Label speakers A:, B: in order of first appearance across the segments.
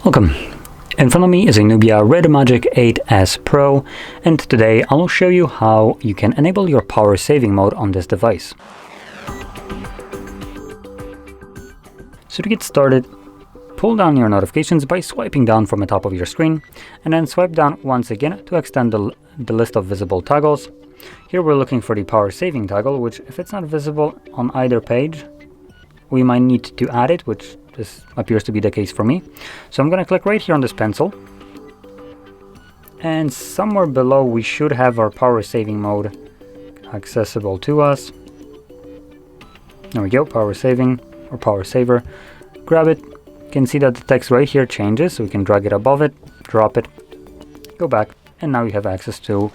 A: Welcome. In front of me is a NUBIA Redmagic 8S Pro, and today I will show you how you can enable your power saving mode on this device. So to get started, pull down your notifications by swiping down from the top of your screen, and then swipe down once again to extend the list of visible toggles. Here we're looking for the power saving toggle, which if it's not visible on either page, we might need to add it, which this appears to be the case for me. So I'm going to click right here on this pencil, and somewhere below we should have our power saving mode accessible to us. There we go, power saving or power saver. Grab it. You can see that the text right here changes, so we can drag it above it, drop it, go back, and now you have access to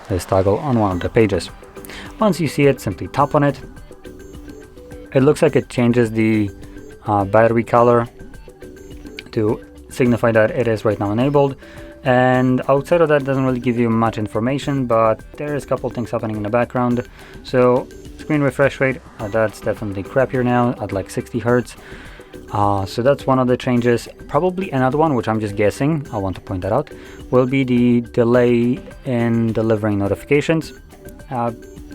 A: this toggle on one of the pages. Once you see it, simply tap on it. It looks like it changes the battery color to signify that it is right now enabled, and outside of that it doesn't really give you much information, but there is a couple things happening in the background. So screen refresh rate, that's definitely crappier now at like 60 Hertz. So that's one of the changes. Probably another one, which I'm just guessing, I want to point that out, will be the delay in delivering notifications.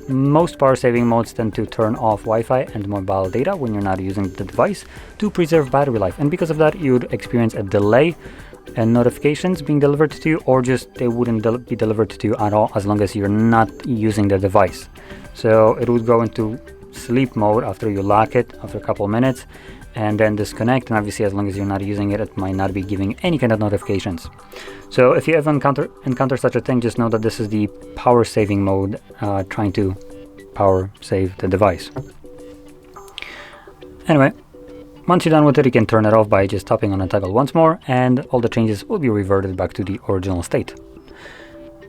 A: Most power saving modes tend to turn off Wi-Fi and mobile data when you're not using the device to preserve battery life, and because of that you'd experience a delay in notifications being delivered to you, or just they wouldn't be delivered to you at all as long as you're not using the device. So it would go into sleep mode after you lock it after a couple of minutes, and then disconnect, and obviously as long as you're not using it, it might not be giving any kind of notifications. So if you ever encounter such a thing, just know that this is the power saving mode trying to power save the device. Anyway, once you're done with it, you can turn it off by just tapping on the toggle once more, and all the changes will be reverted back to the original state.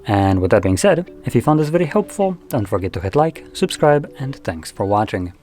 A: And with that being said, if you found this video helpful, don't forget to hit like, subscribe, and thanks for watching.